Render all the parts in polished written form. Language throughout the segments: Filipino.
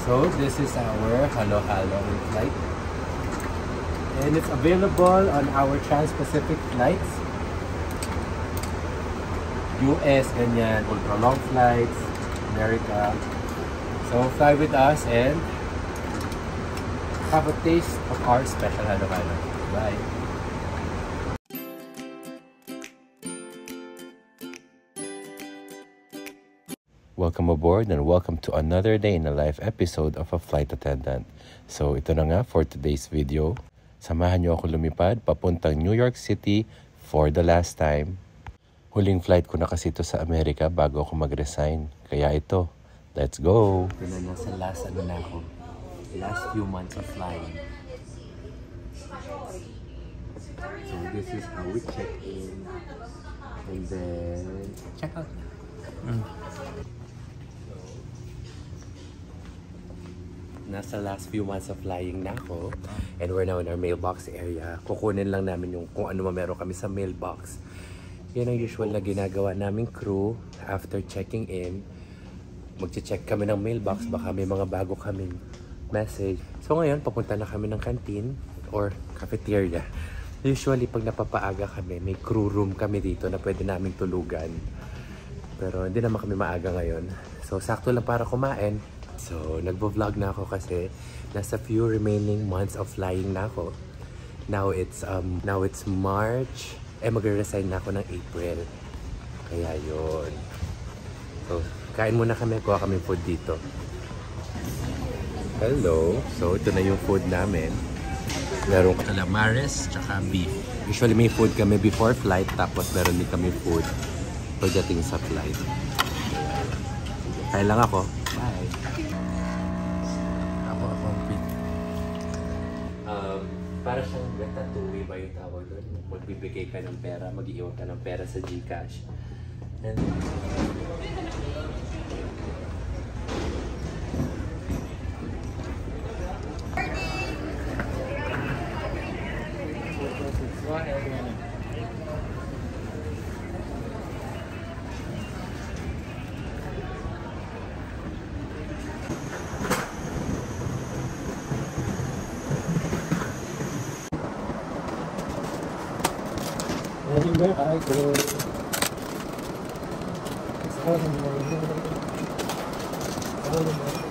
So this is our halo-halo flight. And it's available on our Trans-Pacific flights. US, ganyan, ultra-long flights, America. So fly with us and have a taste of our special halo-halo. Bye! Welcome aboard and welcome to another day in a life episode of A Flight Attendant. So ito na nga for today's video. Samahan niyo ako lumipad papuntang New York City for the last time. Huling flight ko na kasi ito sa Amerika bago ako mag-resign. Kaya ito, let's go! Ito na nasa last na ako. Last few months of flying. So this is how we check in. And then check out. Nasa last few months of flying na ako and we're now in our mailbox area. Kukunin lang namin yung kung ano meron kami sa mailbox. Yan ang usual na ginagawa naming crew after checking in. Magche-check kami ng mailbox, baka may mga bago kaming message. So ngayon, papunta na kami ng canteen or cafeteria. Usually, pag napapaaga kami, may crew room kami dito na pwede naming tulugan. Pero hindi naman kami maaga ngayon. So sakto lang para kumain. So, nagvo-vlog na ako kasi nasa few remaining months of flying na ako. Now it's March. Magre-resign na ako ng April. Kaya yun. So, kain muna kami. Kuha kami food dito. Hello. So, ito na yung food namin. Meron calamares tsaka beef. Usually may food kami before flight tapos meron din kami food pagdating sa flight. Kain lang ako. Bye. Para siyang ratatouille ba yung tawag doon? Magbibigay ka ng pera, mag-iwan ka ng pera sa GCash. And anywhere I go, it's all in my head, all in my head.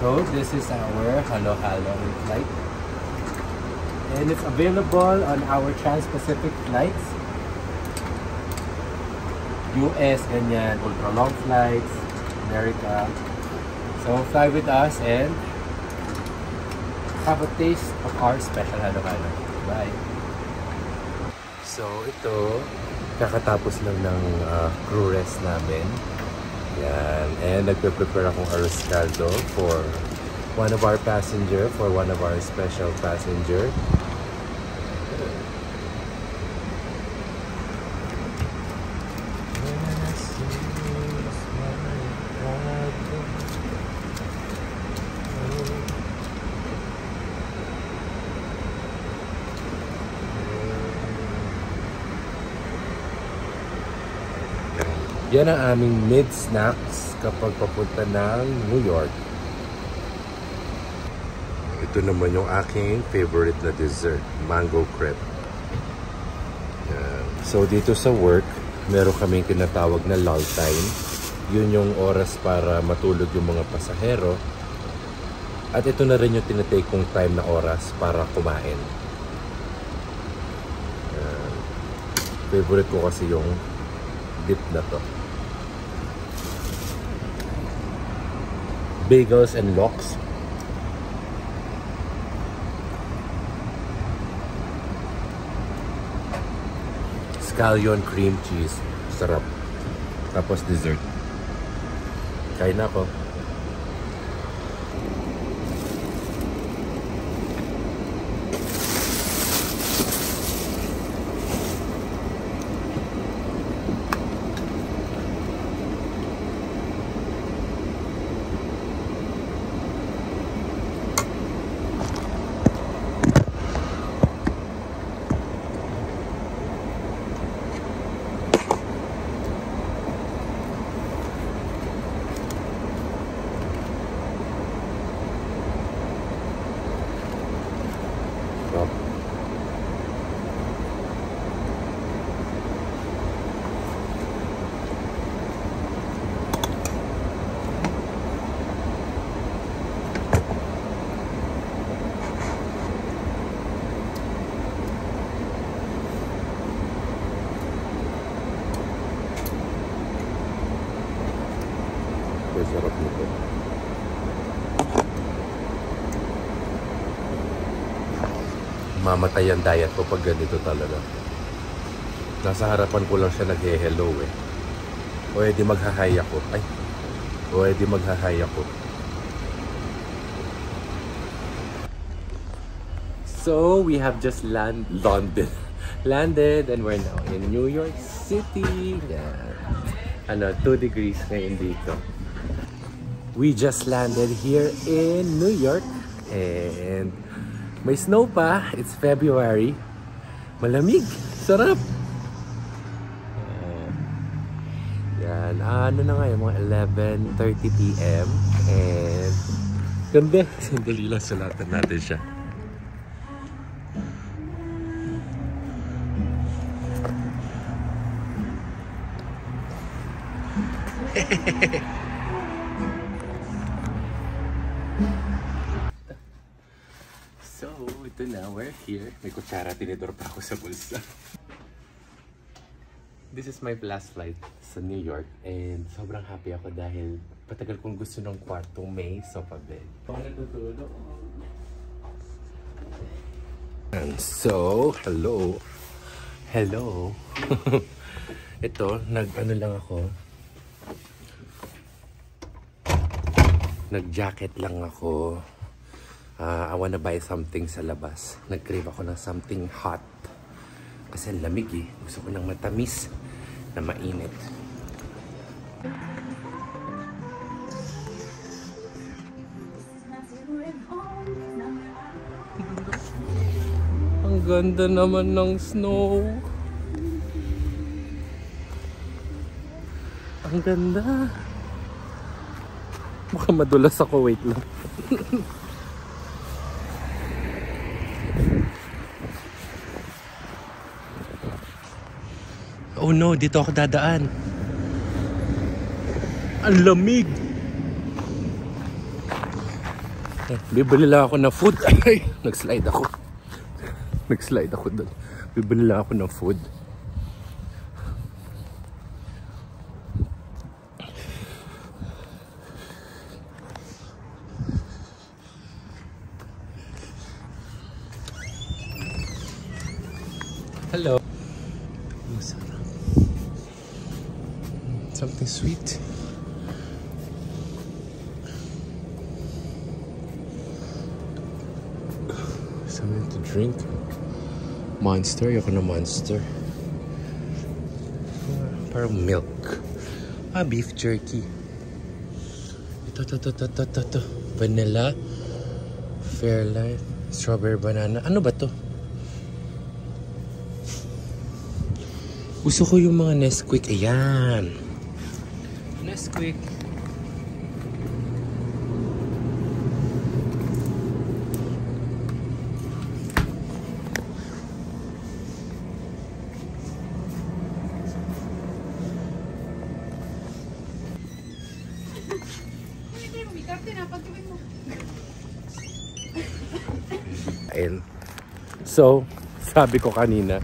So this is our halo-halo flight. And it's available on our Trans-Pacific flights. US, ganyan, ultra-long flights, America. So fly with us and have a taste of our special halo-halo. Bye! So ito, kakatapos lang ng crew rest namin. Yan. And nagpe-prepare akong arroz caldo for one of our passenger, for one of our special passenger. Yan ang aming mid-snacks kapag papunta ng New York. Ito naman yung aking favorite na dessert, mango crepe. Yan. So dito sa work, meron kaming tinatawag na lull time. Yun yung oras para matulog yung mga pasahero. At ito na rin yung tinatake kong time na oras para kumain. Favorite ko kasi yung dip na to. Bagels and lox. Scallion cream cheese. Sarap. Tapos dessert. Kain na ako. Sarap nito. Mamatay ang diet ko pag ganito talaga. Nasa harapan ko lang siya nag-hello eh. O edi maghahay ako. O edi maghahay ako. So we have just landed and we're now in New York City. Yeah. 2 degrees ngayon dito. We just landed here in New York and may snow pa. It's February. Malamig. Sarap. Yan. Ano na ngayon? Mga 11:30 p.m. And ganda. Sandali lang, sulatan natin siya. So, ito na, we're here. May kutsara, tinidor pa ako sa bulsa. This is my last flight sa New York and sobrang happy ako dahil patagal kong gusto ng kwartong may sofa bed. And so, hello. Ito, nag-ano lang ako. Nag-jacket lang ako. I wanna buy something sa labas. Nag-crave ako ng something hot. Kasi lamig eh. Gusto ko ng matamis na mainit. Ang ganda naman ng snow. Ang ganda. Mukhang madulas ako. Wait lang. Oh no, dito ako dadaan. Ang lamig. Bibili lang ako ng food. Ay, nag-slide ako. Nag-slide ako doon. Bibili lang ako ng food. Hello. Masarap. Something sweet. Something to drink. Monster. Ayoko na Monster. Parang milk. Beef jerky. Ito. Vanilla. Fairlife. Strawberry banana. Ano ba to? Gusto ko yung mga Nesquik. Ayan. Nesquik. Ayun. So, sabi ko kanina,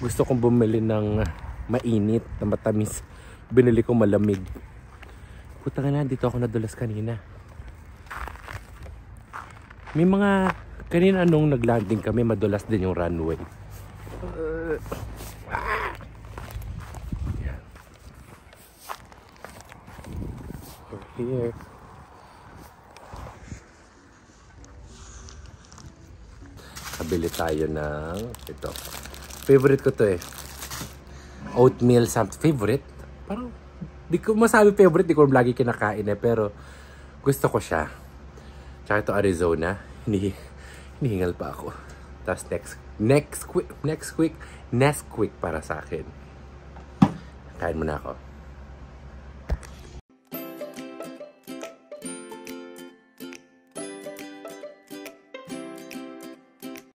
gusto kong bumili ng mainit na matamis. Binili ko malamig. Puta na, dito ako nadulas kanina. May mga, kanina nung naglanding kami, madulas din yung runway. Here. Kabili tayo ng ito. Favorite ko to eh. Oatmeal something. Favorite? Parang di ko masabi favorite, di ko lagi kinakain eh, pero gusto ko siya. Tsaka ito Arizona. Hinihingal pa ako. Tapos Nesquik para sa akin. Kain muna ako.